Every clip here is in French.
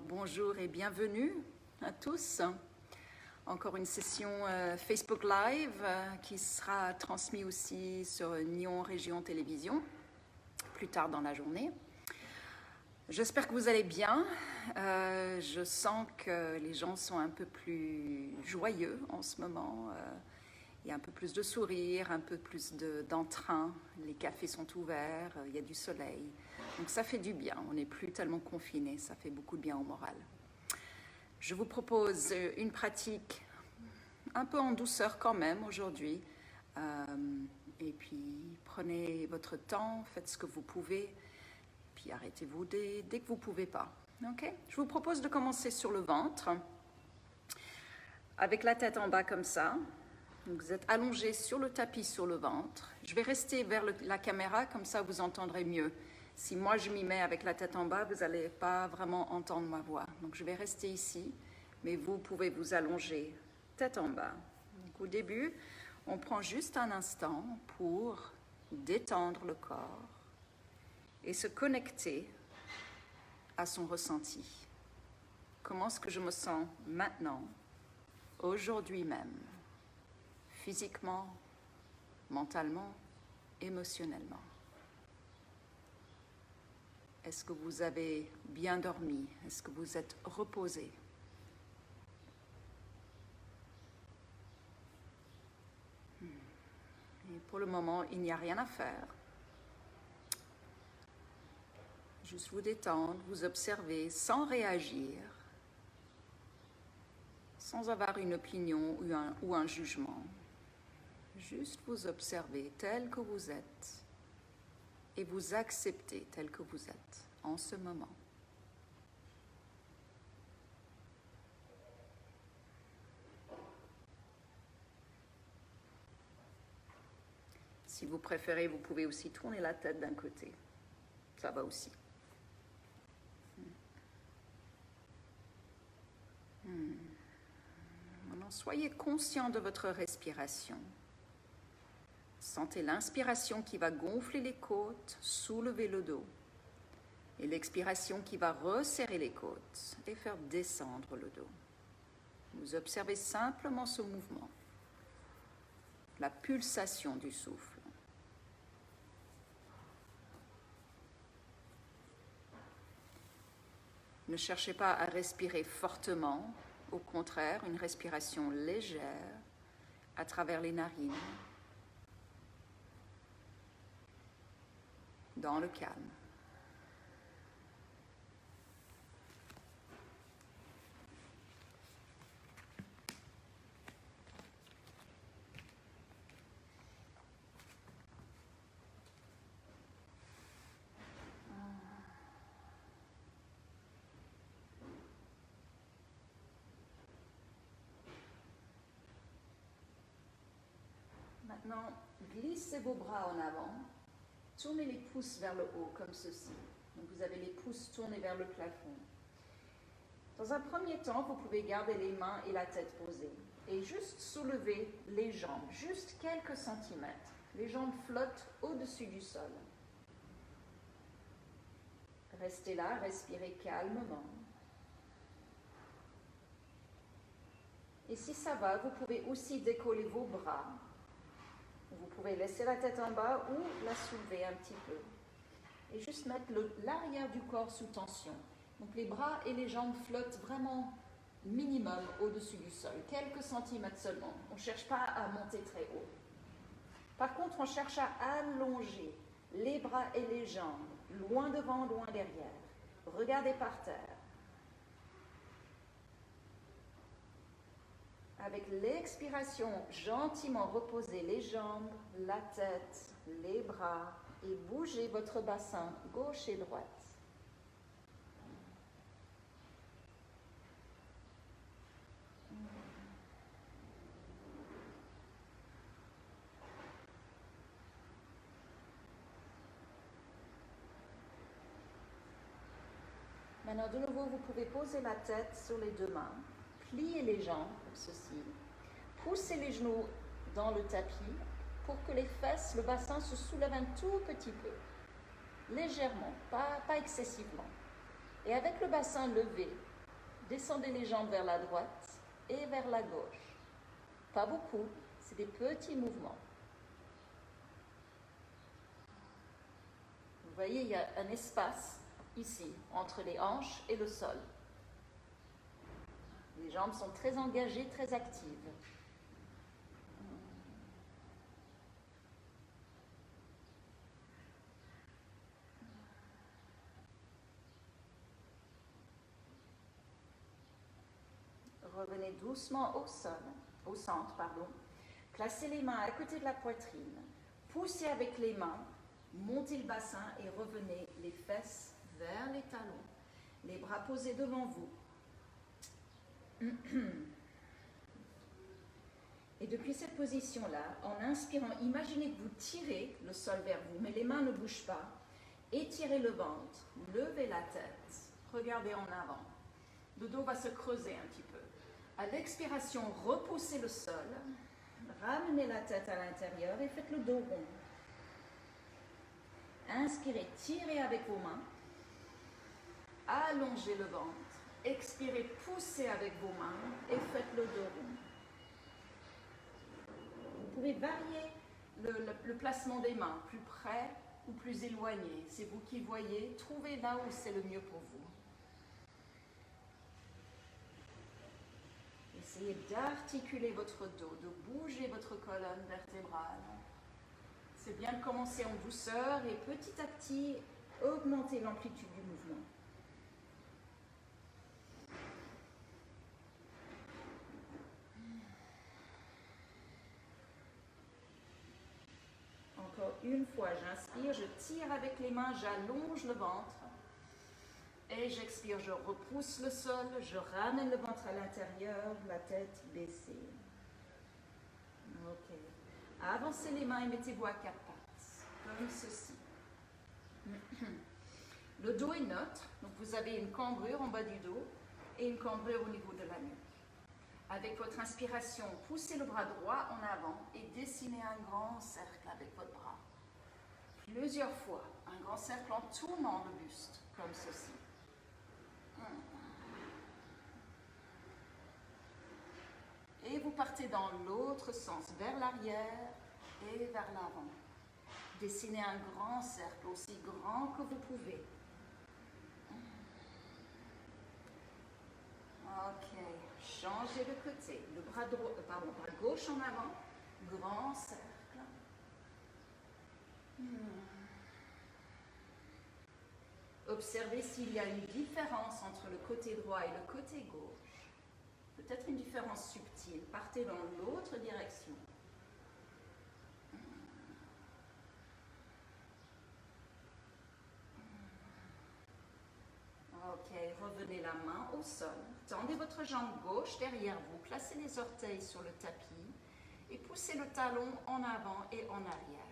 bonjour et bienvenue à tous. Encore une session Facebook Live qui sera transmise aussi sur Nyon Région Télévision plus tard dans la journée. J'espère que vous allez bien. Je sens que les gens sont un peu plus joyeux en ce moment. Il y a un peu plus de sourire, un peu plus d'entrain. Les cafés sont ouverts, il y a du soleil. Donc ça fait du bien, on n'est plus tellement confinés, ça fait beaucoup de bien au moral. Je vous propose une pratique un peu en douceur quand même aujourd'hui. Et puis prenez votre temps, faites ce que vous pouvez, puis arrêtez-vous dès que vous ne pouvez pas. Okay? Je vous propose de commencer sur le ventre, avec la tête en bas comme ça. Donc vous êtes allongé sur le tapis sur le ventre. Je vais rester vers la caméra, comme ça vous entendrez mieux. Si moi je m'y mets avec la tête en bas, vous n'allez pas vraiment entendre ma voix. Donc je vais rester ici, mais vous pouvez vous allonger tête en bas. Donc, au début, on prend juste un instant pour détendre le corps et se connecter à son ressenti. Comment est-ce que je me sens maintenant, aujourd'hui même, physiquement, mentalement, émotionnellement? Est-ce que vous avez bien dormi? Est-ce que vous êtes reposé? Et pour le moment, il n'y a rien à faire. Juste vous détendre, vous observer sans réagir, sans avoir une opinion ou un jugement. Juste vous observer tel que vous êtes et vous accepter tel que vous êtes en ce moment. Si vous préférez, vous pouvez aussi tourner la tête d'un côté. Ça va aussi. Maintenant, soyez conscient de votre respiration. Sentez l'inspiration qui va gonfler les côtes, soulever le dos. Et l'expiration qui va resserrer les côtes et faire descendre le dos. Vous observez simplement ce mouvement, la pulsation du souffle. Ne cherchez pas à respirer fortement, au contraire, une respiration légère à travers les narines, dans le calme. Maintenant, glissez vos bras en avant, tournez les pouces vers le haut comme ceci. Donc vous avez les pouces tournés vers le plafond. Dans un premier temps, vous pouvez garder les mains et la tête posées et juste soulever les jambes, juste quelques centimètres. Les jambes flottent au-dessus du sol. Restez là, respirez calmement. Et si ça va, vous pouvez aussi décoller vos bras. Vous pouvez laisser la tête en bas ou la soulever un petit peu. Et juste mettre l'arrière du corps sous tension. Donc les bras et les jambes flottent vraiment minimum au-dessus du sol, quelques centimètres seulement. On ne cherche pas à monter très haut. Par contre, on cherche à allonger les bras et les jambes, loin devant, loin derrière. Regardez par terre. Avec l'expiration, gentiment reposez les jambes, la tête, les bras et bougez votre bassin gauche et droite. Maintenant, de nouveau, vous pouvez poser la tête sur les deux mains, plier les jambes comme ceci, poussez les genoux dans le tapis pour que les fesses, le bassin se soulève un tout petit peu, légèrement, pas excessivement. Et avec le bassin levé, Descendez les jambes vers la droite et vers la gauche. Pas beaucoup, c'est des petits mouvements. Vous voyez, il y a un espace ici, entre les hanches et le sol. Les jambes sont très engagées, très actives. Revenez doucement au centre. Placez les mains à côté de la poitrine. Poussez avec les mains, montez le bassin et revenez les fesses vers les talons. Les bras posés devant vous. Et depuis cette position-là, en inspirant, imaginez que vous tirez le sol vers vous, mais les mains ne bougent pas. Étirez le ventre, levez la tête, regardez en avant. Le dos va se creuser un petit peu. À l'expiration, repoussez le sol, ramenez la tête à l'intérieur et faites le dos rond. Inspirez, tirez avec vos mains, allongez le ventre. Expirez, poussez avec vos mains et faites le dos rond. Vous pouvez varier le placement des mains, plus près ou plus éloigné. C'est vous qui voyez. Trouvez là où c'est le mieux pour vous. Essayez d'articuler votre dos, de bouger votre colonne vertébrale. C'est bien de commencer en douceur et petit à petit augmenter l'amplitude du mouvement. Encore une fois, j'inspire, je tire avec les mains, j'allonge le ventre. Et j'expire, je repousse le sol, je ramène le ventre à l'intérieur, la tête baissée. Ok. Avancez les mains et mettez-vous à quatre pattes, comme ceci. Le dos est neutre, donc vous avez une cambrure en bas du dos et une cambrure au niveau de la nuque. Avec votre inspiration, poussez le bras droit en avant et dessinez un grand cercle avec votre bras. Plusieurs fois, un grand cercle en tournant le buste, comme ceci. Et vous partez dans l'autre sens, vers l'arrière et vers l'avant. Dessinez un grand cercle, aussi grand que vous pouvez. Ok, changez de côté. Le bras gauche en avant, grand cercle. Observez s'il y a une différence entre le côté droit et le côté gauche. Peut-être une différence subtile. Partez dans l'autre direction. Ok, revenez la main au sol. Tendez votre jambe gauche derrière vous. Placez les orteils sur le tapis et poussez le talon en avant et en arrière.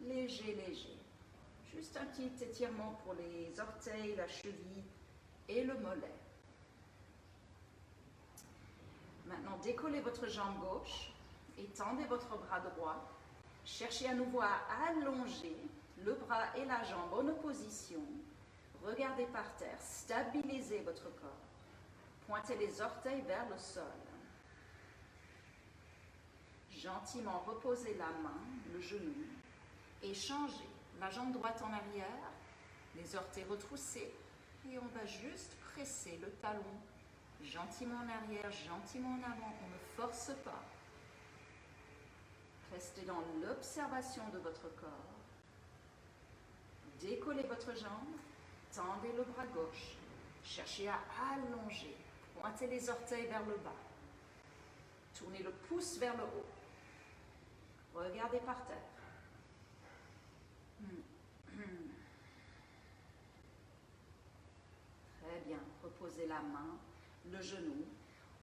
Léger, léger. Juste un petit étirement pour les orteils, la cheville et le mollet. Maintenant, décollez votre jambe gauche et tendez votre bras droit. Cherchez à nouveau à allonger le bras et la jambe en opposition. Regardez par terre, stabilisez votre corps. Pointez les orteils vers le sol. Gentiment reposez la main, le genou et changez. La jambe droite en arrière, les orteils retroussés et on va juste presser le talon gentiment en arrière, gentiment en avant. On ne force pas. Restez dans l'observation de votre corps. Décollez votre jambe, tendez le bras gauche. Cherchez à allonger. Pointez les orteils vers le bas. Tournez le pouce vers le haut. Regardez par terre. Très bien. Reposez la main, le genou.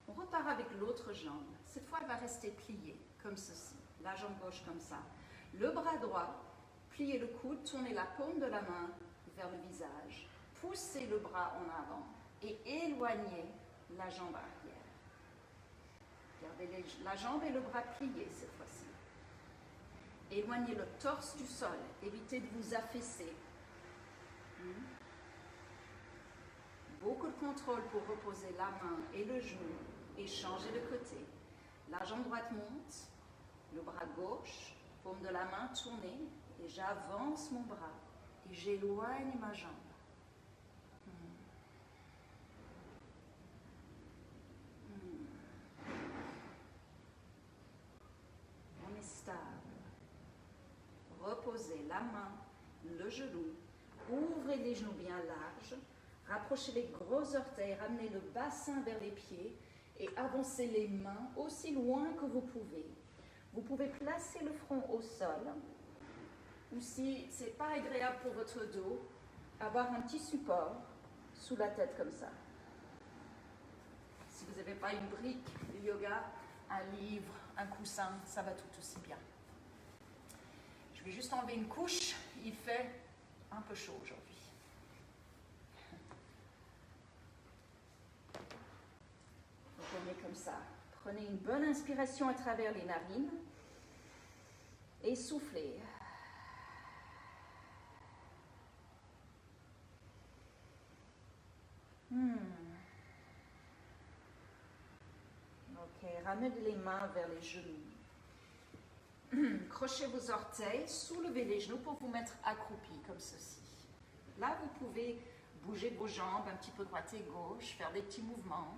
On repart avec l'autre jambe. Cette fois, elle va rester pliée, comme ceci. La jambe gauche comme ça. Le bras droit, pliez le coude, tournez la paume de la main vers le visage. Poussez le bras en avant et éloignez la jambe arrière. Gardez la jambe et le bras pliés cette fois-ci. Éloignez le torse du sol. Évitez de vous affaisser. beaucoup de contrôle pour reposer la main et le genou et changer de côté. La jambe droite monte, le bras gauche, paume de la main tournée, et j'avance mon bras et j'éloigne ma jambe. On est stable. Reposez la main, le genou, ouvrez les genoux bien larges, rapprochez les gros orteils, ramenez le bassin vers les pieds et avancez les mains aussi loin que vous pouvez. Vous pouvez placer le front au sol, ou si ce n'est pas agréable pour votre dos, avoir un petit support sous la tête comme ça. Si vous n'avez pas une brique de yoga, un livre, un coussin, ça va tout aussi bien. Je vais juste enlever une couche, il fait un peu chaud aujourd'hui. Donc on est comme ça. Prenez une bonne inspiration à travers les narines et soufflez. Ok, ramenez les mains vers les genoux. Crochez vos orteils, soulevez les genoux pour vous mettre accroupi comme ceci. Là, vous pouvez bouger vos jambes un petit peu droite et gauche, faire des petits mouvements.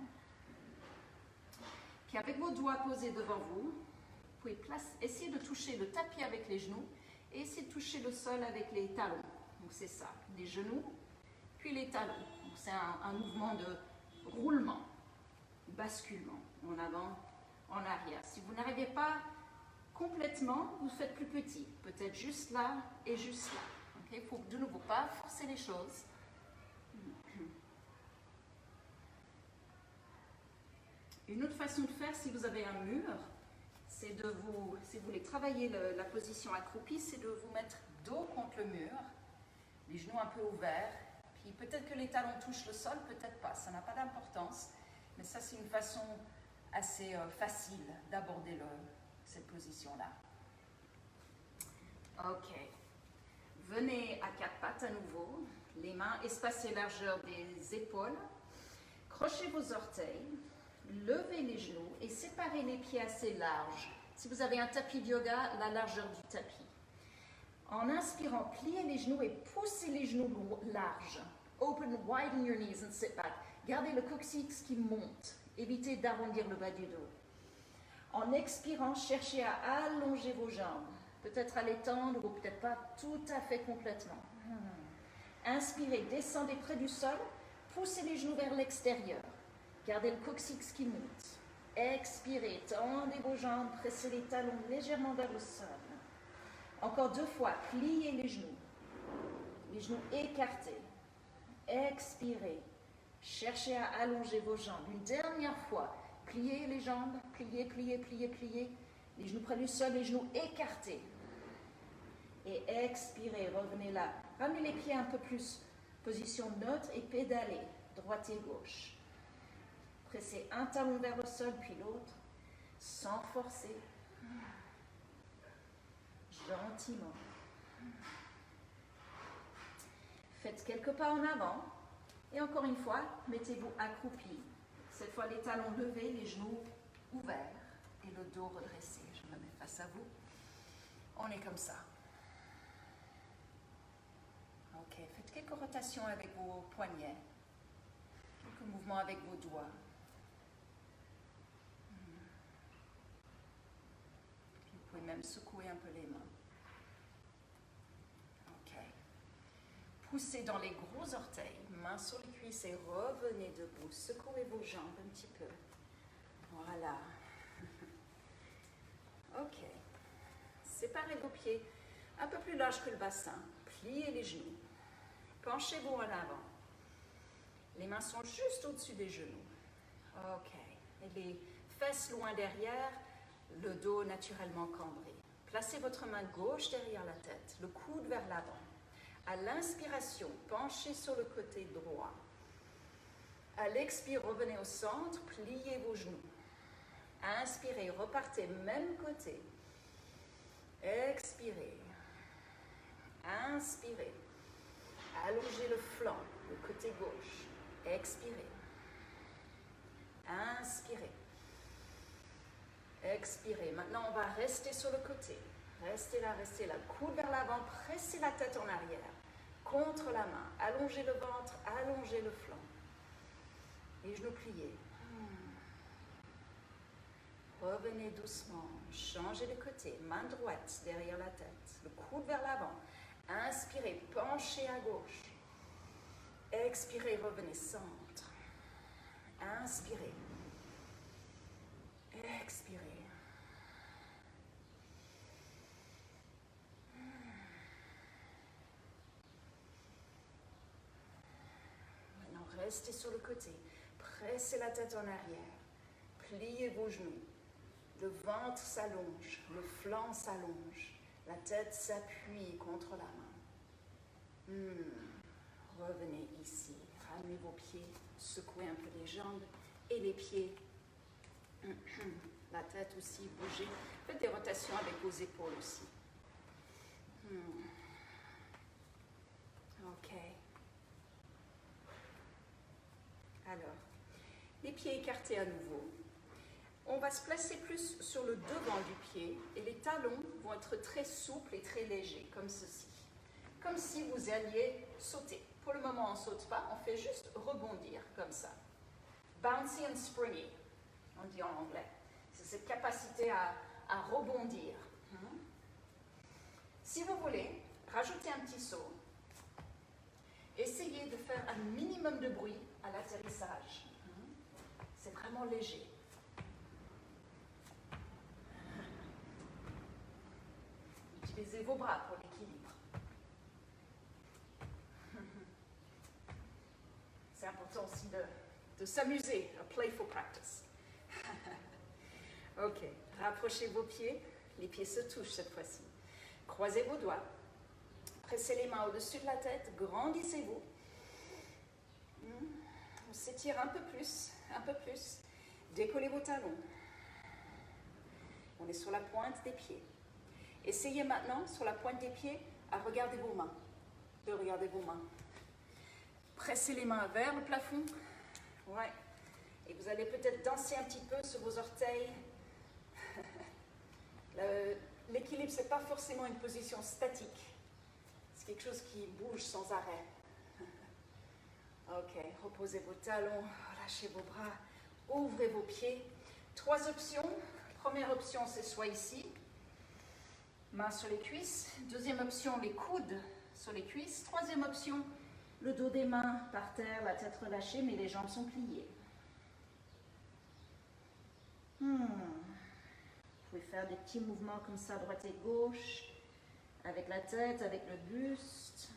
Puis avec vos doigts posés devant vous, vous pouvez essayer de toucher le tapis avec les genoux et essayer de toucher le sol avec les talons. Donc c'est ça, les genoux, puis les talons. Donc c'est un mouvement de roulement, basculement, en avant, en arrière. Si vous n'arrivez pas complètement, vous faites plus petit, peut-être juste là et juste là. Il ne faut de nouveau pas forcer les choses. Une autre façon de faire, si vous avez un mur, c'est de vous, si vous voulez travailler la position accroupie, c'est de vous mettre dos contre le mur, les genoux un peu ouverts, puis peut-être que les talons touchent le sol, peut-être pas, ça n'a pas d'importance, mais ça c'est une façon assez facile d'aborder cette position-là. Ok. Venez à quatre pattes à nouveau, les mains espacées largeur des épaules, crochez vos orteils, levez les genoux et séparez les pieds assez larges. Si vous avez un tapis de yoga, la largeur du tapis. En inspirant, pliez les genoux et poussez les genoux larges. Open, widen your knees and sit back. Gardez le coccyx qui monte. Évitez d'arrondir le bas du dos. En expirant, cherchez à allonger vos jambes. Peut-être à l'étendre ou peut-être pas tout à fait complètement. Inspirez, descendez près du sol, poussez les genoux vers l'extérieur. Gardez le coccyx qui monte. Expirez, tendez vos jambes, pressez les talons légèrement vers le sol. Encore 2 fois, pliez les genoux écartés. Expirez, cherchez à allonger vos jambes. Une dernière fois, pliez les jambes, pliez, pliez, pliez, pliez. Les genoux près du sol, les genoux écartés. Et expirez, revenez là. Ramenez les pieds un peu plus, position neutre et pédalez, droite et gauche. Pressez un talon vers le sol, puis l'autre, sans forcer. Gentiment. Faites quelques pas en avant. Et encore une fois, mettez-vous accroupi. Cette fois, les talons levés, les genoux ouverts et le dos redressé. Je me mets face à vous. On est comme ça. Ok, faites quelques rotations avec vos poignets. Quelques mouvements avec vos doigts. Vous pouvez même secouer un peu les mains. Ok. Poussez dans les gros orteils, mains sur les cuisses et revenez debout. Secouez vos jambes un petit peu. Voilà. Ok. Séparez vos pieds un peu plus large que le bassin. Pliez les genoux. Penchez-vous en avant. Les mains sont juste au-dessus des genoux. Ok. Et les fesses loin derrière, le dos naturellement cambré. Placez votre main gauche derrière la tête, le coude vers l'avant. À l'inspiration, penchez sur le côté droit. À l'expire, revenez au centre, pliez vos genoux. Inspirez, repartez, même côté. Expirez. Inspirez. Allongez le flanc, le côté gauche. Expirez. Inspirez. Expirez. Maintenant, on va rester sur le côté. Restez là, restez là. Coude vers l'avant, pressez la tête en arrière. Contre la main. Allongez le ventre, allongez le flanc. Les genoux pliés. Revenez doucement. Changez de côté. Main droite derrière la tête. Le coude vers l'avant. Inspirez, penchez à gauche. Expirez, revenez centre. Inspirez. Expirez. Maintenant, restez sur le côté. Pressez la tête en arrière. Pliez vos genoux. Le ventre s'allonge. Le flanc s'allonge. La tête s'appuie contre la main. Revenez ici. Ramenez vos pieds. Secouez un peu les jambes et les pieds. La tête aussi, bougez. Faites des rotations avec vos épaules aussi. Ok. Alors, les pieds écartés à nouveau. On va se placer plus sur le devant du pied et les talons vont être très souples et très légers, comme ceci. Comme si vous alliez sauter. Pour le moment, on ne saute pas, on fait juste rebondir comme ça. Bouncy and springy, on dit en anglais. C'est cette capacité à rebondir. Si vous voulez, rajoutez un petit saut. Essayez de faire un minimum de bruit à l'atterrissage. C'est vraiment léger. Utilisez vos bras pour l'équilibre. C'est important aussi de s'amuser, a playful practice. Ok, rapprochez vos pieds, les pieds se touchent cette fois-ci. Croisez vos doigts, pressez les mains au-dessus de la tête, grandissez-vous. On s'étire un peu plus, décollez vos talons. On est sur la pointe des pieds. Essayez maintenant, sur la pointe des pieds, à regarder vos mains. De regarder vos mains. Pressez les mains vers le plafond. Ouais. Et vous allez peut-être danser un petit peu sur vos orteils. L'équilibre, ce n'est pas forcément une position statique. C'est quelque chose qui bouge sans arrêt. Ok, reposez vos talons, relâchez vos bras, ouvrez vos pieds. 3 options. Première option, c'est soit ici, mains sur les cuisses. Deuxième option, les coudes sur les cuisses. Troisième option, le dos des mains par terre, la tête relâchée, mais les jambes sont pliées. Vous pouvez faire des petits mouvements comme ça, droite et gauche, avec la tête, avec le buste.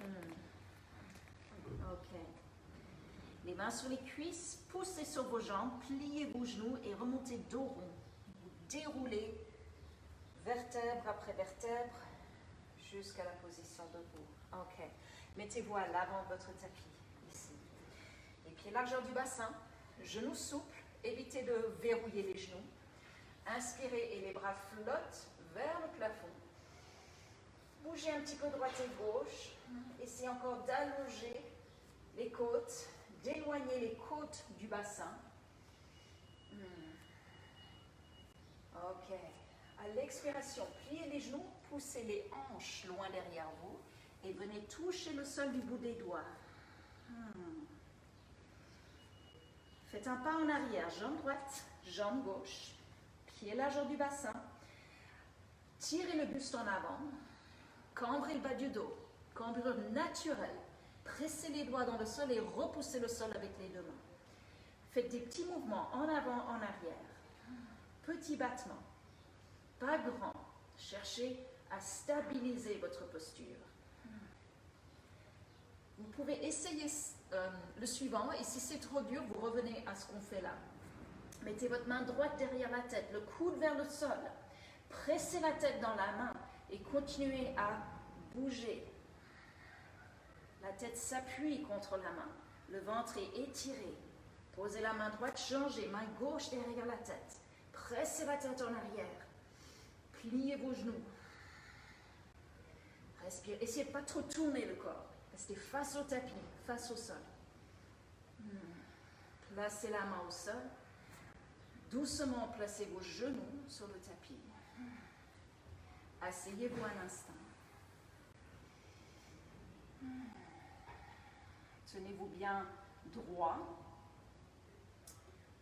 Ok. Les mains sur les cuisses, poussez sur vos jambes, pliez vos genoux et remontez dos rond. Vous déroulez vertèbre après vertèbre jusqu'à la position debout. Ok. Mettez-vous à l'avant de votre tapis, ici. Les pieds largeur du bassin, genoux souples, évitez de verrouiller les genoux. Inspirez et les bras flottent vers le plafond. Bougez un petit peu droite et gauche. Essayez encore d'allonger les côtes, d'éloigner les côtes du bassin. Ok. À l'expiration, pliez les genoux, poussez les hanches loin derrière vous et venez toucher le sol du bout des doigts. Faites un pas en arrière, jambe droite, jambe gauche, pied largeur du bassin. Tirez le buste en avant, cambrez le bas du dos, cambrure naturelle. Pressez les doigts dans le sol et repoussez le sol avec les deux mains. Faites des petits mouvements en avant, en arrière. Petits battements, pas grands. Cherchez à stabiliser votre posture. Vous pouvez essayer le suivant et si c'est trop dur, vous revenez à ce qu'on fait là. Mettez votre main droite derrière la tête, le coude vers le sol. Pressez la tête dans la main et continuez à bouger. La tête s'appuie contre la main. Le ventre est étiré. Posez la main droite, changez, main gauche derrière la tête. Pressez la tête en arrière. Pliez vos genoux. Respirez. Essayez de ne pas trop tourner le corps. Restez face au tapis, face au sol. Placez la main au sol. Doucement placez vos genoux sur le tapis. Asseyez-vous un instant. Tenez-vous bien droit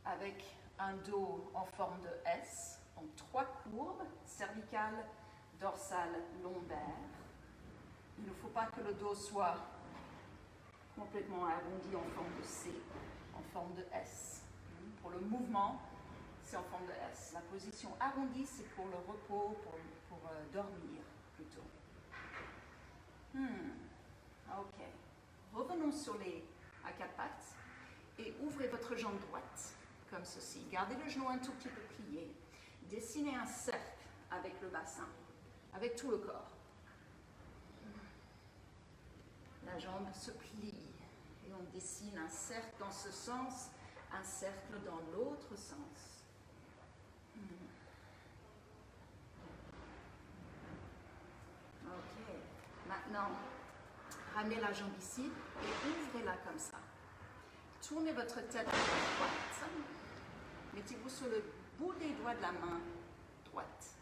avec un dos en forme de S, en 3 courbes, cervicale, dorsale, lombaire. Il ne faut pas que le dos soit complètement arrondi en forme de C, en forme de S. Pour le mouvement, c'est en forme de S. La position arrondie, c'est pour le repos, pour dormir plutôt. Ok. Revenons sur à 4 pattes et ouvrez votre jambe droite, comme ceci. Gardez le genou un tout petit peu plié. Dessinez un cercle avec le bassin, avec tout le corps. La jambe se plie et on dessine un cercle dans ce sens, un cercle dans l'autre sens. Ok. Maintenant, ramenez la jambe ici et ouvrez-la comme ça. Tournez votre tête droite. Mettez-vous sur le bout des doigts de la main droite.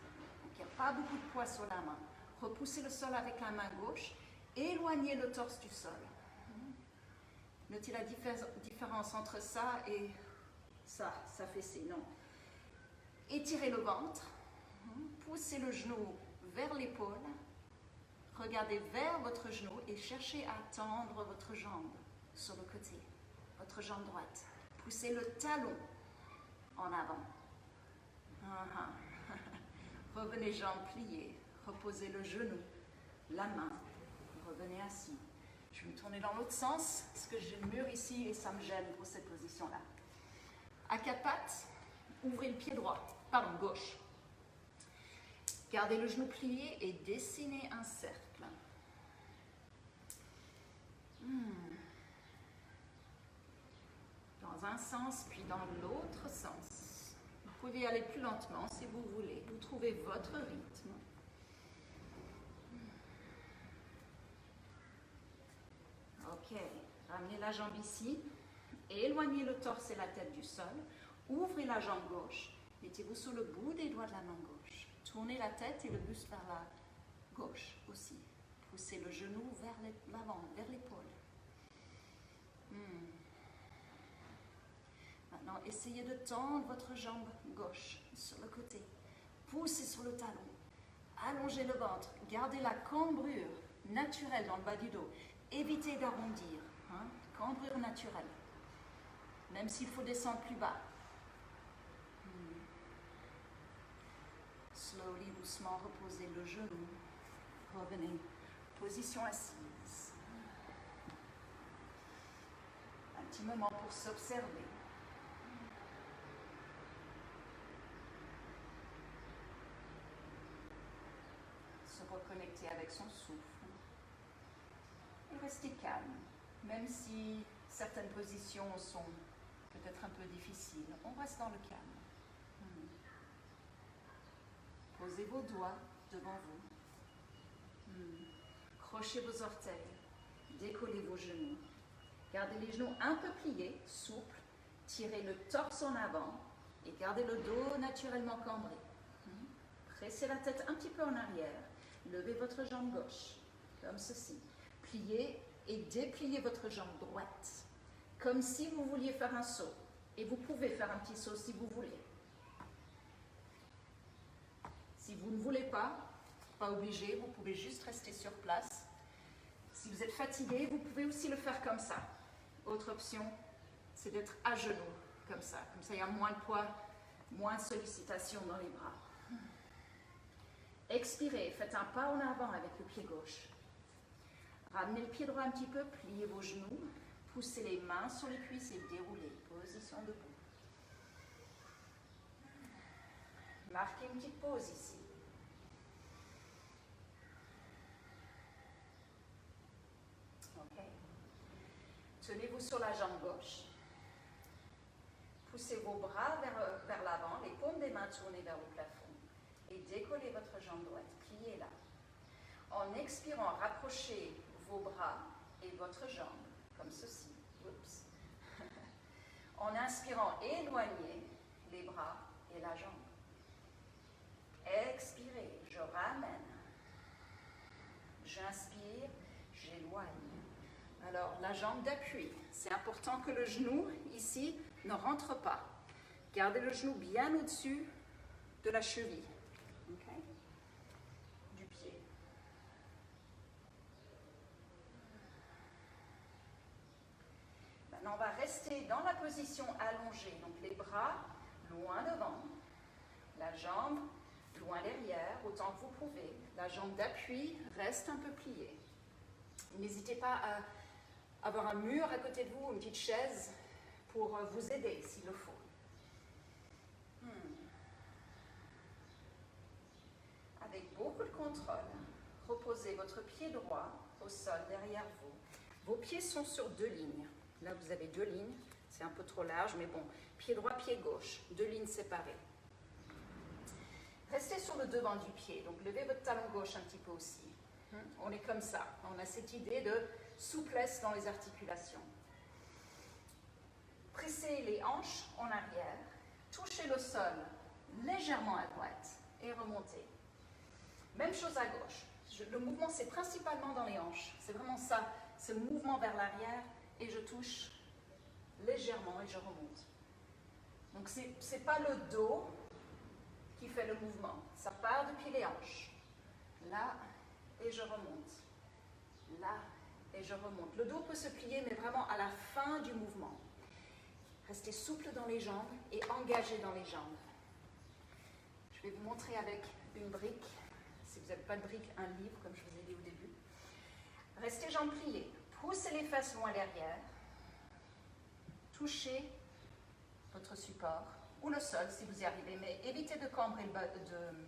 Donc, il n'y a pas beaucoup de poids sur la main. Repoussez le sol avec la main gauche. Éloignez le torse du sol. Notez la différence entre ça et ça fessée, non. Étirez le ventre. Poussez le genou vers l'épaule. Regardez vers votre genou et cherchez à tendre votre jambe sur le côté, votre jambe droite. Poussez le talon en avant. Revenez jambes pliées. Reposez le genou, la main. Revenez assis. Je vais me tourner dans l'autre sens parce que j'ai le mur ici et ça me gêne pour cette position-là. À 4 pattes, ouvrez le pied droit, pardon, gauche. Gardez le genou plié et dessinez un cercle. Dans un sens, puis dans l'autre sens. Vous pouvez aller plus lentement si vous voulez. Vous trouvez votre rythme. Ok, ramenez la jambe ici, éloignez le torse et la tête du sol, ouvrez la jambe gauche, mettez-vous sur le bout des doigts de la main gauche, tournez la tête et le buste vers la gauche aussi, poussez le genou vers l'avant, vers l'épaule. Maintenant, essayez de tendre votre jambe gauche sur le côté, poussez sur le talon, allongez le ventre, gardez la cambrure naturelle dans le bas du dos. Évitez d'arrondir, cambrure naturelle, même s'il faut descendre plus bas. Slowly, doucement, reposez le genou, revenez, position assise. Un petit moment pour s'observer. Se reconnecter avec son souffle. Et restez calme, même si certaines positions sont peut-être un peu difficiles. On reste dans le calme. Posez vos doigts devant vous. Crochez vos orteils. Décollez vos genoux. Gardez les genoux un peu pliés, souples. Tirez le torse en avant et gardez le dos naturellement cambré. Pressez la tête un petit peu en arrière. Levez votre jambe gauche, comme ceci. Pliez et dépliez votre jambe droite, comme si vous vouliez faire un saut. Et vous pouvez faire un petit saut si vous voulez. Si vous ne voulez pas obligé, vous pouvez juste rester sur place. Si vous êtes fatigué, vous pouvez aussi le faire comme ça. Autre option, c'est d'être à genoux, comme ça. Comme ça, il y a moins de poids, moins de sollicitation dans les bras. Expirez, faites un pas en avant avec le pied gauche. Ramenez le pied droit un petit peu, pliez vos genoux, poussez les mains sur les cuisses et déroulez. Position debout. Marquez une petite pause ici. Ok. Tenez-vous sur la jambe gauche. Poussez vos bras vers l'avant, les paumes des mains tournées vers le plafond. Et décollez votre jambe droite, pliez-la. En expirant, rapprochez vos bras et votre jambe, comme ceci. Oups. En inspirant, éloignez les bras et la jambe. Expirez, je ramène. J'inspire, j'éloigne. Alors, la jambe d'appui. C'est important que le genou, ici, ne rentre pas. Gardez le genou bien au-dessus de la cheville. Okay? Du pied. Maintenant, on va rester dans la position allongée. Donc, les bras loin devant. La jambe loin derrière, autant que vous pouvez. La jambe d'appui reste un peu pliée. N'hésitez pas à avoir un mur à côté de vous, une petite chaise, pour vous aider s'il le faut. Avec beaucoup de contrôle, reposez votre pied droit au sol derrière vous. Vos pieds sont sur 2 lignes. Là, vous avez 2 lignes. C'est un peu trop large, mais bon. Pied droit, pied gauche. 2 lignes séparées. Restez sur le devant du pied. Donc, levez votre talon gauche un petit peu aussi. On est comme ça. On a cette idée de souplesse dans les articulations. Pressez les hanches en arrière. Touchez le sol légèrement à droite et remontez. Même chose à gauche. Le mouvement, c'est principalement dans les hanches. C'est vraiment ça, ce mouvement vers l'arrière et je touche légèrement et je remonte. Donc, ce n'est pas le dos qui fait le mouvement. Ça part depuis les hanches. Là, et je remonte. Là, et je remonte. Le dos peut se plier, mais vraiment à la fin du mouvement. Restez souple dans les jambes et engagé dans les jambes. Je vais vous montrer avec une brique. Si vous n'avez pas de brique, un livre, comme je vous ai dit au début. Restez jambes pliées. Poussez les fesses loin derrière. Touchez votre support ou le sol si vous y arrivez, mais évitez de cambrer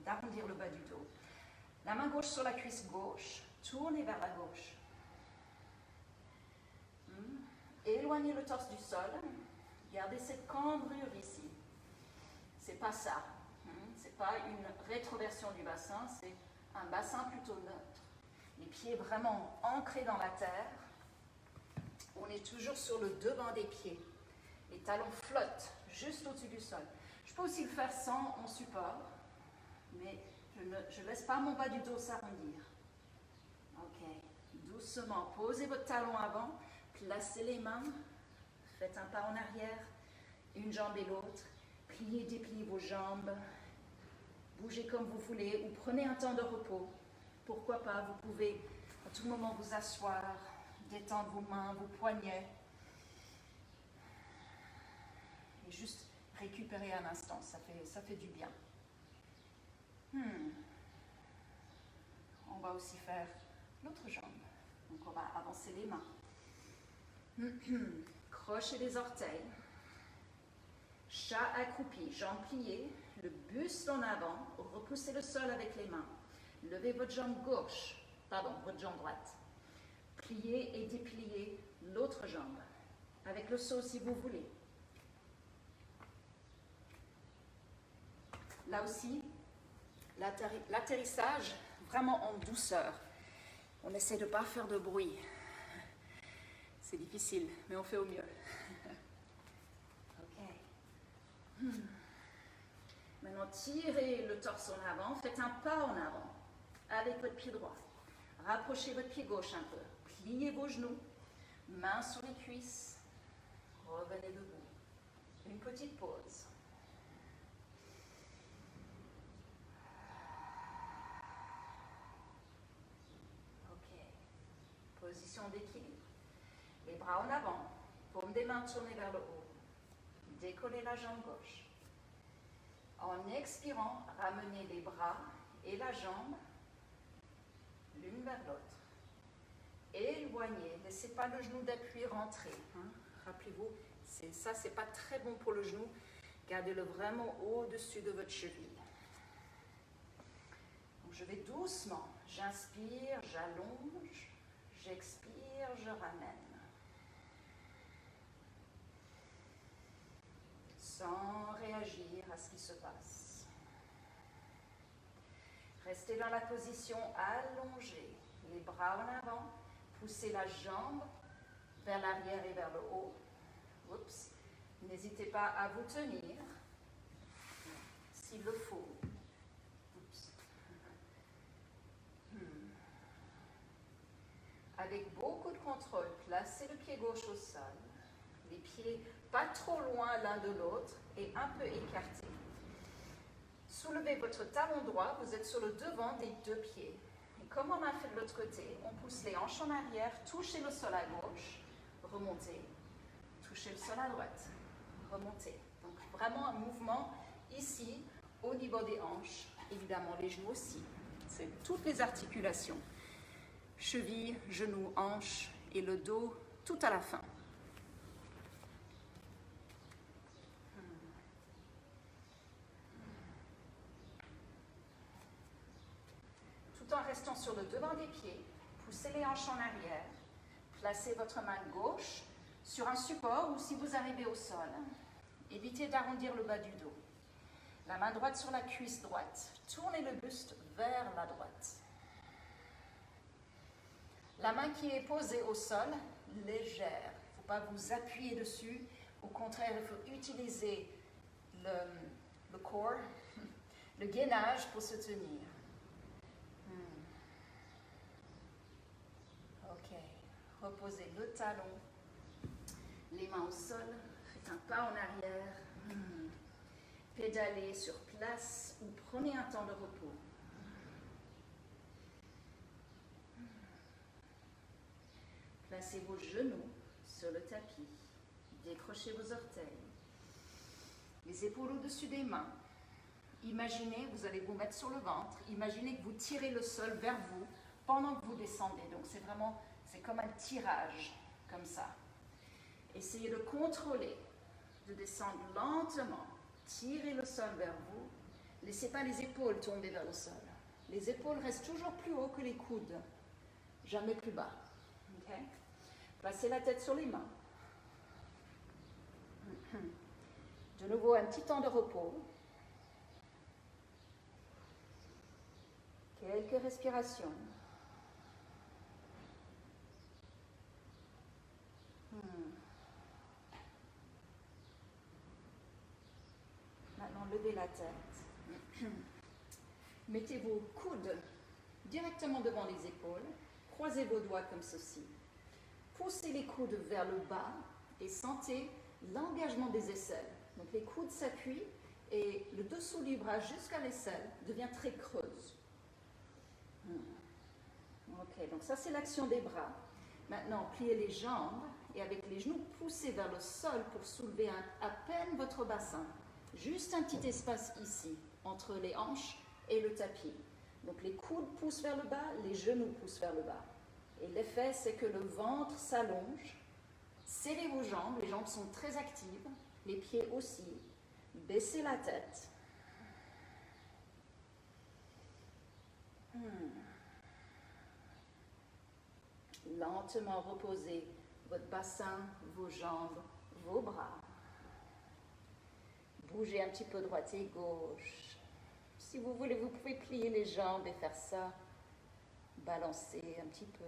d'arrondir le bas du dos. La main gauche sur la cuisse gauche, tournez vers la gauche. Éloignez le torse du sol. Gardez cette cambrure ici. C'est pas ça. C'est pas une rétroversion du bassin, c'est un bassin plutôt neutre. Les pieds vraiment ancrés dans la terre. On est toujours sur le devant des pieds. Les talons flottent juste au-dessus du sol. Je peux aussi le faire sans mon support, mais je ne laisse pas mon bas du dos s'arrondir. Ok, doucement, posez votre talon avant, placez les mains, faites un pas en arrière, une jambe et l'autre, pliez, dépliez vos jambes, bougez comme vous voulez ou prenez un temps de repos. Pourquoi pas, vous pouvez à tout moment vous asseoir, détendre vos mains, vos poignets, et juste récupérer un instant, ça fait du bien. On va aussi faire l'autre jambe. Donc on va avancer les mains. Crochet des orteils. Chat accroupi, jambes pliées, le buste en avant, repoussez le sol avec les mains. Levez votre jambe gauche, votre jambe droite. Pliez et dépliez l'autre jambe, avec le saut si vous voulez. Là aussi, l'atterrissage vraiment en douceur. On essaie de ne pas faire de bruit. C'est difficile, mais on fait au mieux. Ok. Maintenant, tirez le torse en avant, faites un pas en avant avec votre pied droit. Rapprochez votre pied gauche un peu. Pliez vos genoux, mains sur les cuisses. Revenez debout. Une petite pause. Position d'équilibre. Les bras en avant, paume des mains tournées vers le haut. Décollez la jambe gauche. En expirant, ramenez les bras et la jambe l'une vers l'autre. Éloignez, laissez pas le genou d'appui rentrer. Rappelez-vous, ça c'est pas très bon pour le genou. Gardez-le vraiment au-dessus de votre cheville. Donc, je vais doucement. J'inspire, j'allonge. J'expire, je ramène. Sans réagir à ce qui se passe. Restez dans la position allongée. Les bras en avant. Poussez la jambe vers l'arrière et vers le haut. Oups. N'hésitez pas à vous tenir s'il le faut. Oups. Avec beaucoup de contrôle, placez le pied gauche au sol. Les pieds pas trop loin l'un de l'autre et un peu écartés. Soulevez votre talon droit, vous êtes sur le devant des deux pieds. Et comme on a fait de l'autre côté, on pousse les hanches en arrière, touchez le sol à gauche, remontez, touchez le sol à droite, remontez. Donc vraiment un mouvement ici, au niveau des hanches, évidemment les genoux aussi. C'est toutes les articulations. Cheville, genoux, hanches et le dos tout à la fin. Tout en restant sur le devant des pieds, poussez les hanches en arrière, placez votre main gauche sur un support ou si vous arrivez au sol, évitez d'arrondir le bas du dos. La main droite sur la cuisse droite, tournez le buste vers la droite. La main qui est posée au sol, légère. Il ne faut pas vous appuyer dessus. Au contraire, il faut utiliser le corps, le gainage pour se tenir. Ok. Reposez le talon, les mains au sol. Faites un pas en arrière. Pédalez sur place ou prenez un temps de repos. Placez vos genoux sur le tapis. Décrochez vos orteils. Les épaules au-dessus des mains. Imaginez, vous allez vous mettre sur le ventre. Imaginez que vous tirez le sol vers vous pendant que vous descendez. Donc c'est comme un tirage, comme ça. Essayez de contrôler, de descendre lentement. Tirez le sol vers vous. Laissez pas les épaules tomber vers le sol. Les épaules restent toujours plus haut que les coudes. Jamais plus bas. Okay? Placez la tête sur les mains. De nouveau, un petit temps de repos. Quelques respirations. Maintenant, levez la tête. Mettez vos coudes directement devant les épaules. Croisez vos doigts comme ceci. Poussez les coudes vers le bas et sentez l'engagement des aisselles. Donc les coudes s'appuient et le dessous du bras jusqu'à l'aisselle devient très creuse. Ok, donc ça c'est l'action des bras. Maintenant, pliez les jambes et avec les genoux, poussez vers le sol pour soulever à peine votre bassin. Juste un petit espace ici, entre les hanches et le tapis. Donc les coudes poussent vers le bas, les genoux poussent vers le bas. Et l'effet, c'est que le ventre s'allonge. Serrez vos jambes, les jambes sont très actives, les pieds aussi. Baissez la tête. Lentement reposez votre bassin, vos jambes, vos bras. Bougez un petit peu droite et gauche. Si vous voulez, vous pouvez plier les jambes et faire ça. Balancer un petit peu.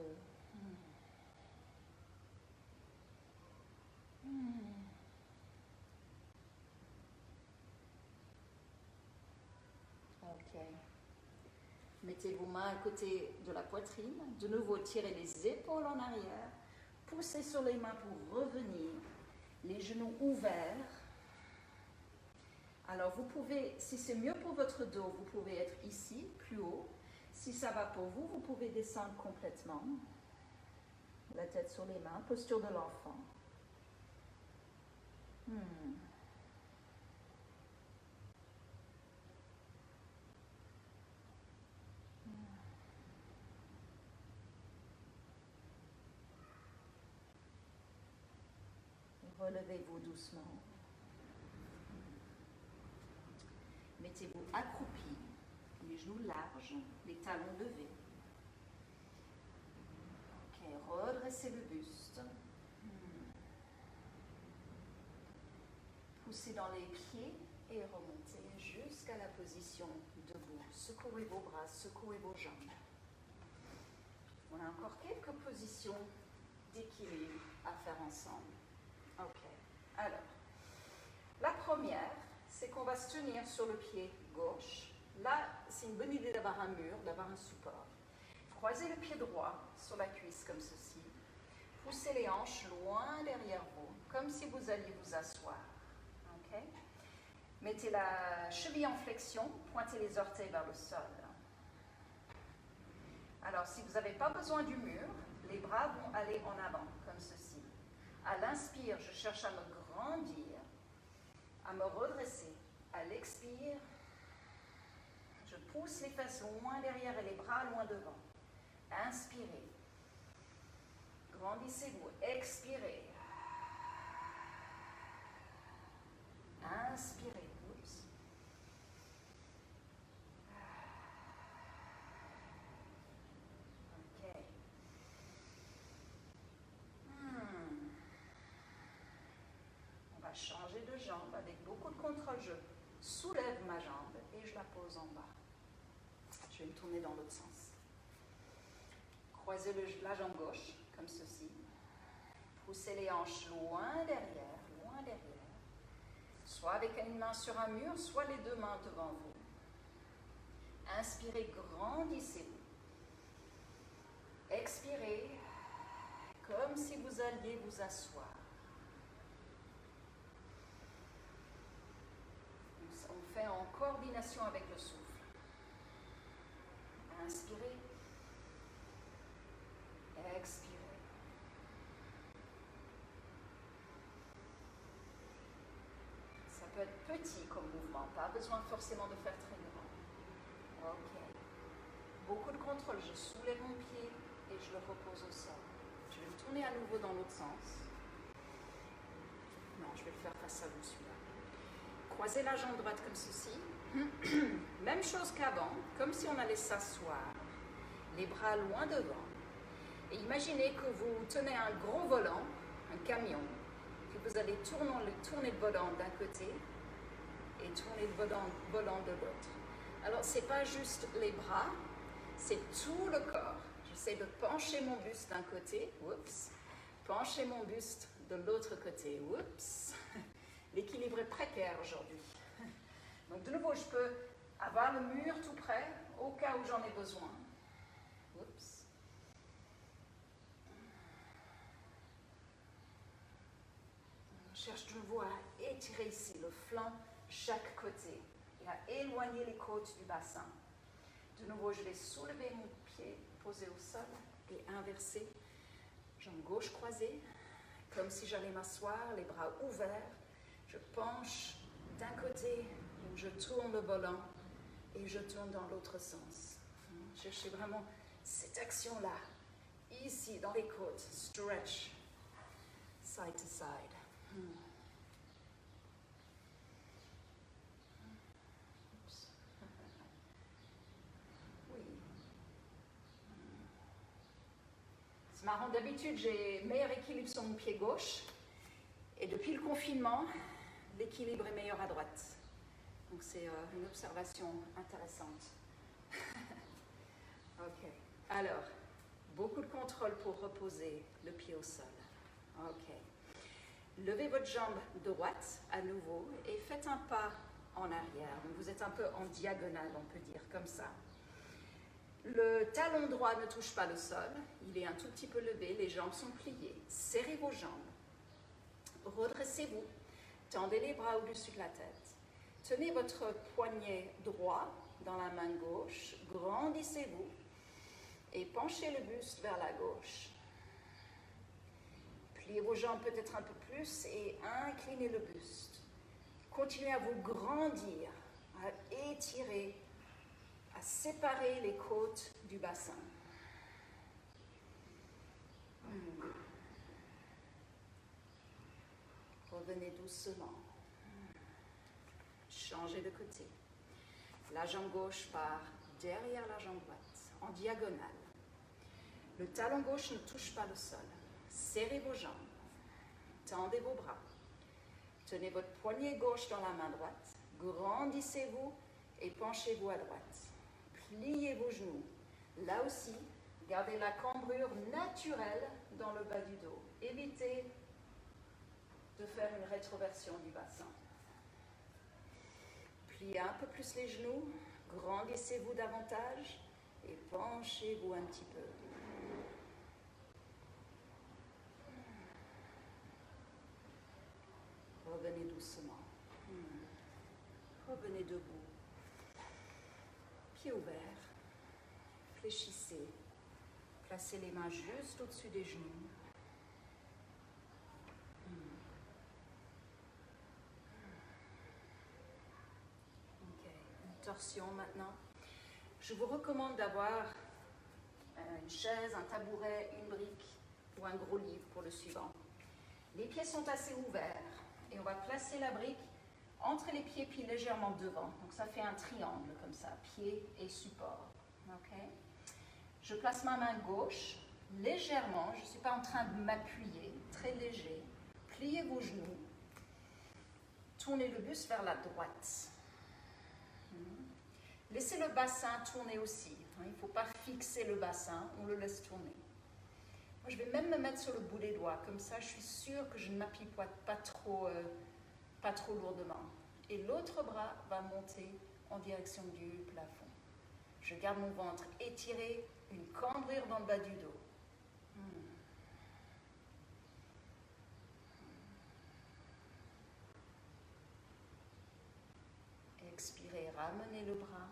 Ok. Mettez vos mains à côté de la poitrine. De nouveau, tirez les épaules en arrière. Poussez sur les mains pour revenir. Les genoux ouverts. Alors, vous pouvez, si c'est mieux pour votre dos, vous pouvez être ici, plus haut. Si ça va pour vous, vous pouvez descendre complètement. La tête sur les mains, posture de l'enfant. Relevez-vous doucement. Mettez-vous accroupi, les genoux larges, les talons levés. Ok, redressez le buste. Poussez dans les pieds et remontez jusqu'à la position debout. Secouez vos bras, secouez vos jambes. On a encore quelques positions d'équilibre à faire ensemble. Ok. Alors, la première, c'est qu'on va se tenir sur le pied gauche. Là, c'est une bonne idée d'avoir un mur, d'avoir un support. Croisez le pied droit sur la cuisse comme ceci. Poussez les hanches loin derrière vous, comme si vous alliez vous asseoir. Okay? Mettez la cheville en flexion, pointez les orteils vers le sol. Alors, si vous n'avez pas besoin du mur, les bras vont aller en avant, comme ceci. À l'inspire, je cherche à me grandir, à me redresser. À l'expire, je pousse les fesses loin derrière et les bras loin devant. Inspirez. Grandissez-vous. Expirez. Inspirez. Oups. Ok. On va changer de jambe avec beaucoup de contrôle. Je soulève ma jambe et je la pose en bas. Je vais me tourner dans l'autre sens. Croisez la jambe gauche, comme ceci. Poussez les hanches loin derrière, soit avec une main sur un mur, soit les deux mains devant vous. Inspirez, grandissez-vous. Expirez, comme si vous alliez vous asseoir. On fait en coordination avec le souffle. Inspirez. Expirez. Ça peut être petit comme mouvement, pas besoin forcément de faire très grand. Ok. Beaucoup de contrôle. Je soulève mon pied et je le repose au sol. Je vais me tourner à nouveau dans l'autre sens. Non, je vais le faire face à vous, celui-là. Croisez la jambe droite comme ceci. Même chose qu'avant, comme si on allait s'asseoir. Les bras loin devant. Et imaginez que vous tenez un gros volant, un camion, que vous allez tourner le volant d'un côté et tourner le volant de l'autre. Alors, ce n'est pas juste les bras, c'est tout le corps. J'essaie de pencher mon buste d'un côté, oups, pencher mon buste de l'autre côté, oups. L'équilibre est précaire aujourd'hui. Donc, de nouveau, je peux avoir le mur tout près, au cas où j'en ai besoin. Oups. On cherche de nouveau à étirer ici le flanc chaque côté et à éloigner les côtes du bassin. De nouveau, je vais soulever mon pied, poser au sol et inverser. Jambe gauche croisée, comme si j'allais m'asseoir, les bras ouverts. Je penche d'un côté, je tourne le volant et je tourne dans l'autre sens. Cherchez vraiment cette action-là, ici dans les côtes, stretch, side to side. Oui. C'est marrant, d'habitude j'ai meilleur équilibre sur mon pied gauche et depuis le confinement, l'équilibre est meilleur à droite. Donc c'est une observation intéressante. Ok. Alors, beaucoup de contrôle pour reposer le pied au sol. Ok. Levez votre jambe droite à nouveau et faites un pas en arrière. Donc vous êtes un peu en diagonale, on peut dire, comme ça. Le talon droit ne touche pas le sol. Il est un tout petit peu levé, les jambes sont pliées. Serrez vos jambes. Redressez-vous. Tendez les bras au-dessus de la tête. Tenez votre poignet droit dans la main gauche. Grandissez-vous. Et penchez le buste vers la gauche. Pliez vos jambes peut-être un peu plus et inclinez le buste. Continuez à vous grandir, à étirer, à séparer les côtes du bassin. Revenez doucement. Changez de côté. La jambe gauche part derrière la jambe droite, en diagonale. Le talon gauche ne touche pas le sol. Serrez vos jambes. Tendez vos bras. Tenez votre poignet gauche dans la main droite. Grandissez-vous et penchez-vous à droite. Pliez vos genoux. Là aussi, gardez la cambrure naturelle dans le bas du dos. Évitez de faire une rétroversion du bassin. Pliez un peu plus les genoux, grandissez-vous davantage et penchez-vous un petit peu. Revenez doucement. Revenez debout. Pieds ouverts. Fléchissez. Placez les mains juste au-dessus des genoux. Ok, une torsion maintenant. Je vous recommande d'avoir une chaise, un tabouret, une brique ou un gros livre pour le suivant. Les pieds sont assez ouverts et on va placer la brique entre les pieds puis légèrement devant. Donc ça fait un triangle comme ça, pied et support. Okay. Je place ma main gauche légèrement, je ne suis pas en train de m'appuyer, très léger. Pliez vos genoux, tournez le buste vers la droite. Laissez le bassin tourner aussi. Il ne faut pas fixer le bassin, on le laisse tourner. Moi, je vais même me mettre sur le bout des doigts, comme ça je suis sûre que je ne m'appuie pas trop lourdement. Et l'autre bras va monter en direction du plafond. Je garde mon ventre étiré, une cambrure dans le bas du dos. Expirez, ramenez le bras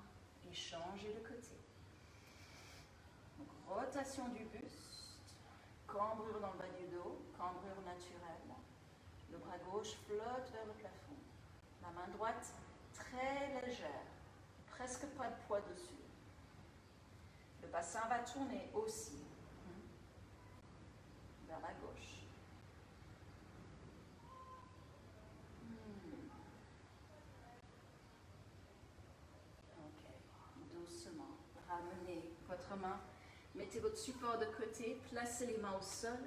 et changez de côté. Donc, rotation du buste, cambrure dans le bas du dos, cambrure naturelle. Le bras gauche flotte vers le plafond. La main droite très légère, presque pas de poids dessus. Le bassin va tourner aussi vers la gauche. Ok, doucement, ramenez votre main, mettez votre support de côté, placez les mains au sol,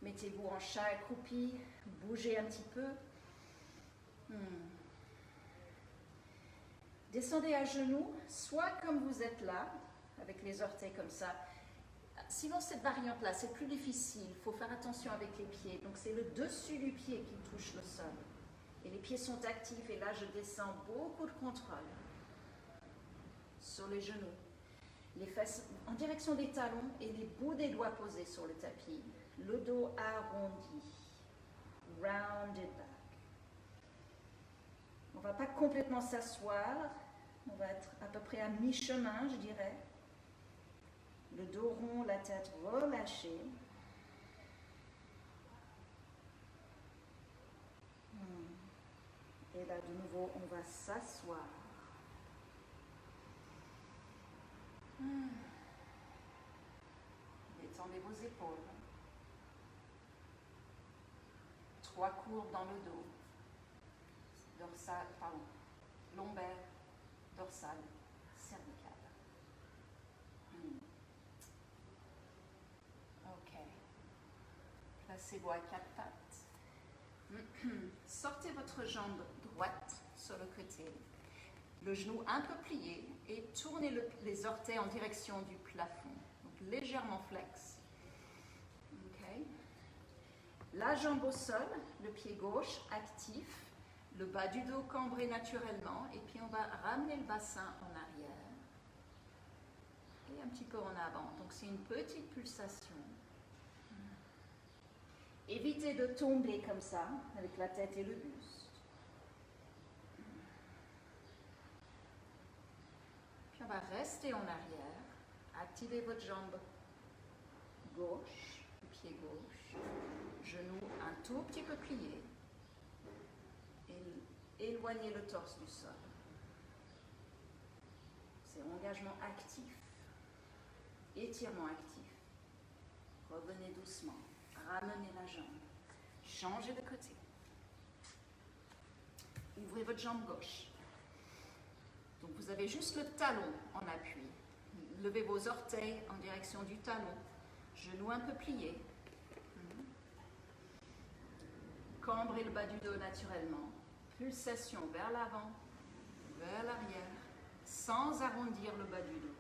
mettez-vous en chat accroupi, bougez un petit peu. Descendez à genoux, soit comme vous êtes là, avec les orteils comme ça. Sinon, cette variante-là, c'est plus difficile. Il faut faire attention avec les pieds. Donc, c'est le dessus du pied qui touche le sol. Et les pieds sont actifs. Et là, je descends beaucoup de contrôle sur les genoux. Les fesses en direction des talons et les bouts des doigts posés sur le tapis. Le dos arrondi. Rounded back. On ne va pas complètement s'asseoir. On va être à peu près à mi-chemin, je dirais. Le dos rond, la tête relâchée. Et là, de nouveau, on va s'asseoir. Détendez vos épaules. 3 courbes dans le dos. Lombaire, dorsale, cervicale. Ok. Placez-vous à 4 pattes. Sortez votre jambe droite sur le côté. Le genou un peu plié et tournez les orteils en direction du plafond. Donc légèrement flex. Okay. La jambe au sol, le pied gauche actif, le bas du dos cambré naturellement et puis on va ramener le bassin en arrière et un petit peu en avant. Donc c'est une petite pulsation. Évitez de tomber comme ça avec la tête et le buste. Puis on va rester en arrière. Activez votre jambe gauche, le pied gauche, genou un tout petit peu plié. Et éloignez le torse du sol. C'est engagement actif, étirement actif. Revenez doucement, ramenez la jambe, changez de côté. Ouvrez votre jambe gauche. Donc vous avez juste le talon en appui. Levez vos orteils en direction du talon, genoux un peu pliés. Cambrez le bas du dos naturellement. Pulsation vers l'avant, vers l'arrière. sans arrondir le bas du dos.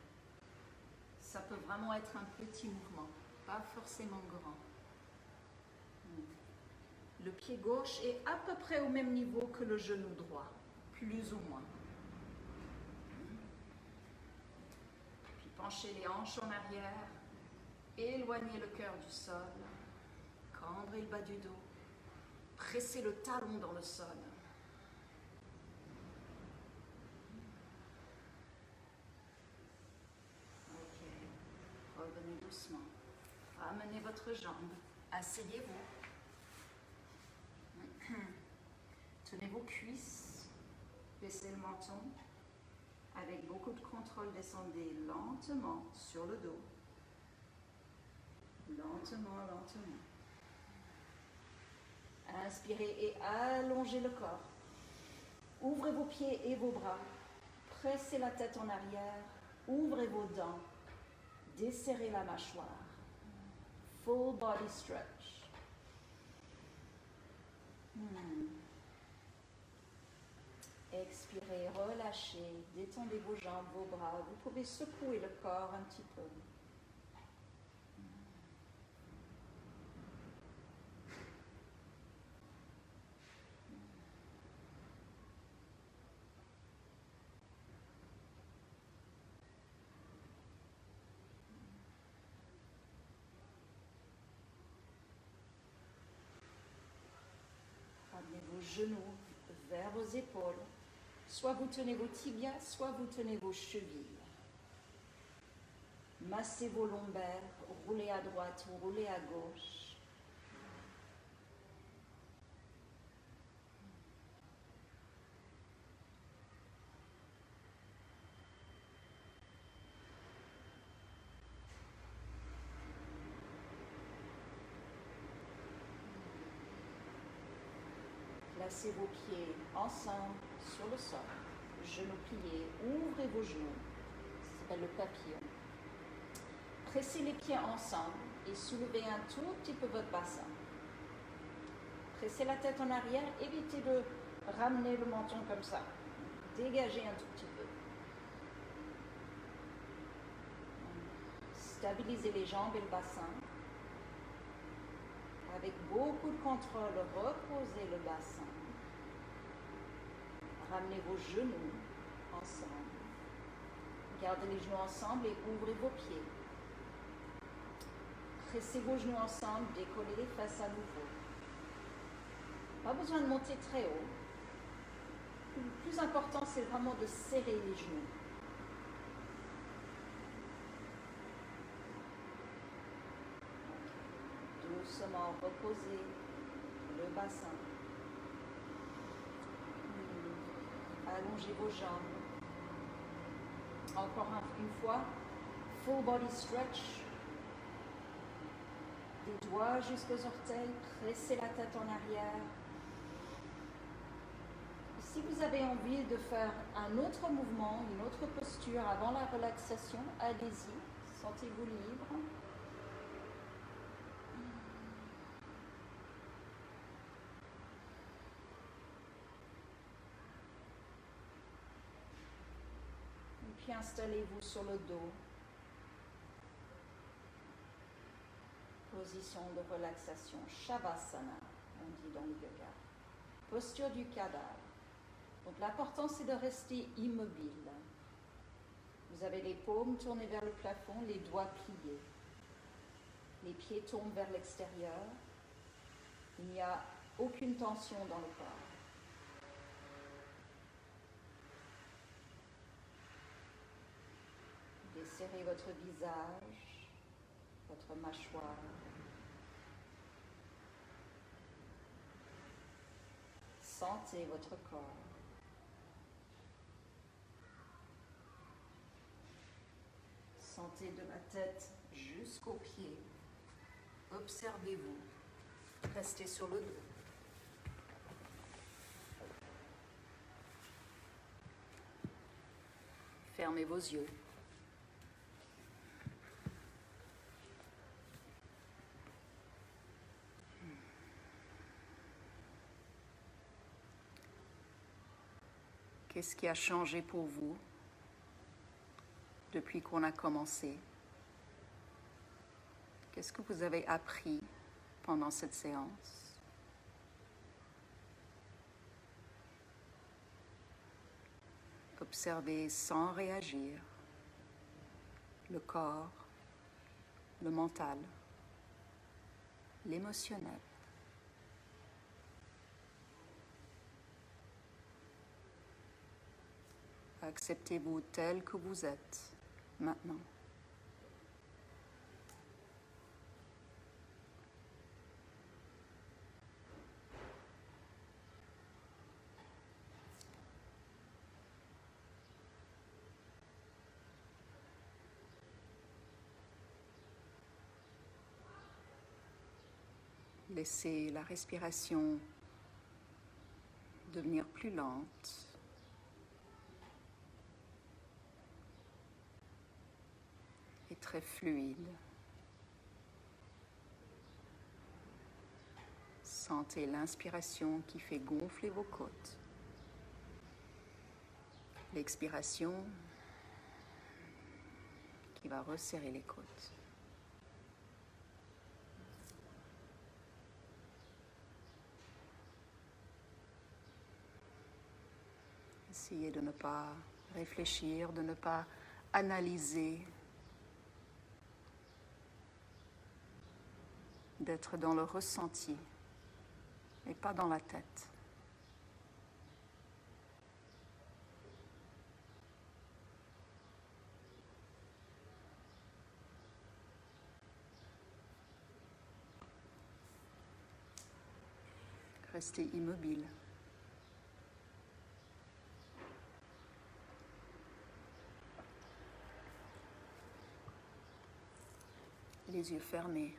Ça peut vraiment être un petit mouvement, pas forcément grand. Le pied gauche est à peu près au même niveau que le genou droit, plus ou moins. Puis penchez les hanches en arrière, éloignez le cœur du sol, cambrez le bas du dos, pressez le talon dans le sol. Ok, revenez doucement. Ramenez votre jambe, asseyez-vous. Tenez vos cuisses, baissez le menton. Avec beaucoup de contrôle, descendez lentement sur le dos. Lentement, lentement. Inspirez et allongez le corps. Ouvrez vos pieds et vos bras. Pressez la tête en arrière. Ouvrez vos dents. Desserrez la mâchoire. Full body stretch. Expirez, relâchez, détendez vos jambes, vos bras. Vous pouvez secouer le corps un petit peu. Ramenez vos genoux vers vos épaules. Soit vous tenez vos tibias, soit vous tenez vos chevilles. Massez vos lombaires, roulez à droite ou roulez à gauche. Placez vos pieds ensemble sur le sol, genoux pliés, ouvrez vos genoux, ça s'appelle le papillon. Pressez les pieds ensemble et soulevez un tout petit peu votre bassin. Pressez la tête en arrière, évitez de ramener le menton comme ça. Dégagez un tout petit peu. Stabilisez les jambes et le bassin. Avec beaucoup de contrôle, reposez le bassin. Ramenez vos genoux ensemble. Gardez les genoux ensemble et ouvrez vos pieds. Pressez vos genoux ensemble, décollez les fesses à nouveau. Pas besoin de monter très haut. Le plus important, c'est vraiment de serrer les genoux. Doucement reposez le bassin. Allongez vos jambes. Encore une fois, full body stretch. Des doigts jusqu'aux orteils, pressez la tête en arrière. Si vous avez envie de faire un autre mouvement, une autre posture avant la relaxation, allez-y, sentez-vous libre. Et puis installez-vous sur le dos. Position de relaxation, Shavasana, on dit dans le yoga. Posture du cadavre. Donc l'important c'est de rester immobile. Vous avez les paumes tournées vers le plafond, les doigts pliés. Les pieds tombent vers l'extérieur. Il n'y a aucune tension dans le corps. Desserrez votre visage, votre mâchoire. Sentez votre corps. Sentez de la tête jusqu'aux pieds. Observez-vous. Restez sur le dos. Fermez vos yeux. Qu'est-ce qui a changé pour vous depuis qu'on a commencé? Qu'est-ce que vous avez appris pendant cette séance? Observez sans réagir le corps, le mental, l'émotionnel. Acceptez-vous tel que vous êtes maintenant. Laissez la respiration devenir plus lente. Et très fluide. Sentez l'inspiration qui fait gonfler vos côtes. L'expiration qui va resserrer les côtes. Essayez de ne pas réfléchir, de ne pas analyser, d'être dans le ressenti et pas dans la tête. Restez immobile. Les yeux fermés.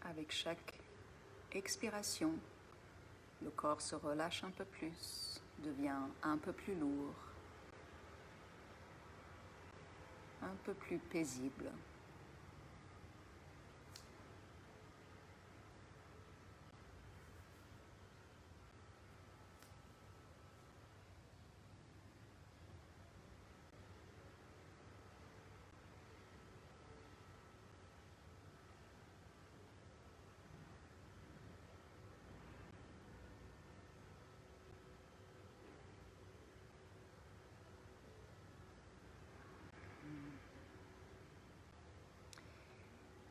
Avec chaque expiration, le corps se relâche un peu plus, devient un peu plus lourd, un peu plus paisible.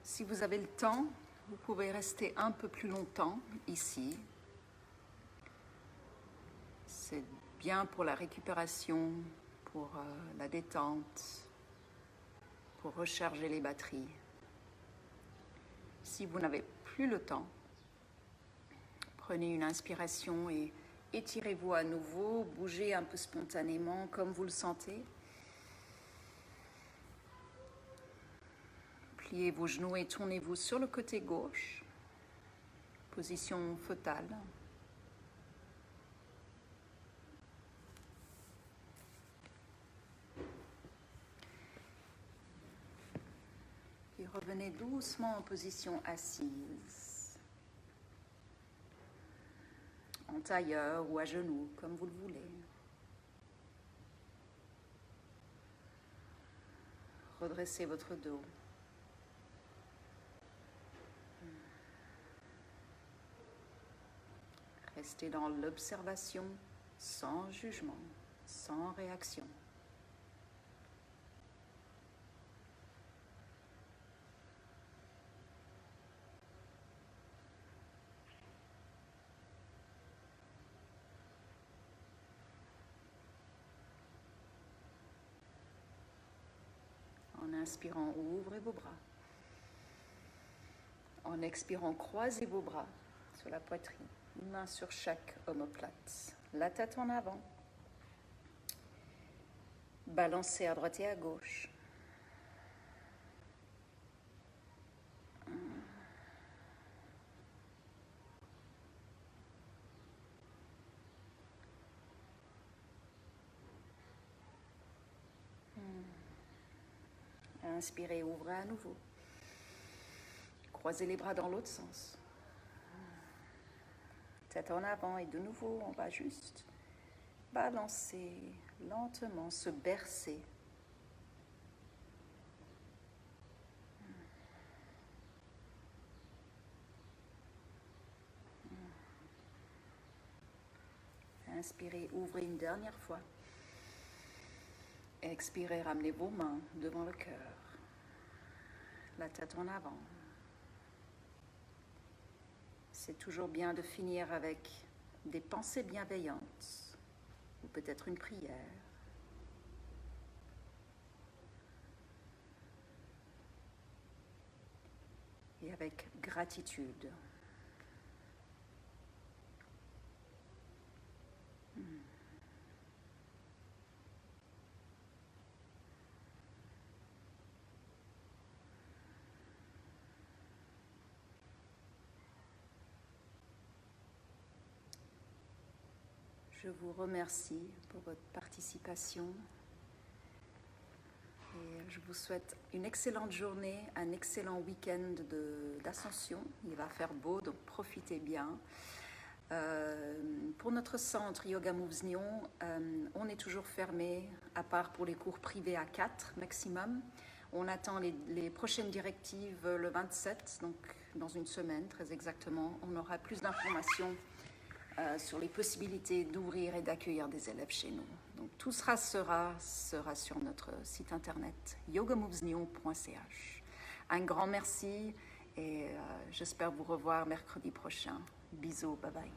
Si vous avez le temps, vous pouvez rester un peu plus longtemps ici. C'est bien pour la récupération, pour la détente, pour recharger les batteries. Si vous n'avez plus le temps, prenez une inspiration et étirez-vous à nouveau, bougez un peu spontanément comme vous le sentez. Pliez vos genoux et tournez-vous sur le côté gauche, position fœtale. Et revenez doucement en position assise, en tailleur ou à genoux, comme vous le voulez. Redressez votre dos. Restez dans l'observation, sans jugement, sans réaction. En inspirant, ouvrez vos bras. En expirant, croisez vos bras sur la poitrine, une main sur chaque omoplate. La tête en avant. Balancez à droite et à gauche. Inspirez, ouvrez à nouveau. Croisez les bras dans l'autre sens. Tête en avant et de nouveau, on va juste balancer lentement, se bercer. Inspirez, ouvrez une dernière fois. Expirez, ramenez vos mains devant le cœur. La tête en avant. C'est toujours bien de finir avec des pensées bienveillantes ou peut-être une prière. Et avec gratitude. Je vous remercie pour votre participation et je vous souhaite une excellente journée, un excellent week-end d'ascension. Il va faire beau, donc profitez bien. Pour notre centre Yoga Moves Nyon, on est toujours fermé, à part pour les cours privés à 4 maximum. On attend les prochaines directives le 27, donc dans une semaine très exactement. On aura plus d'informations sur les possibilités d'ouvrir et d'accueillir des élèves chez nous. Donc tout sera sur notre site internet yogamovesnyon.ch. Un grand merci et j'espère vous revoir mercredi prochain. Bisous, bye bye.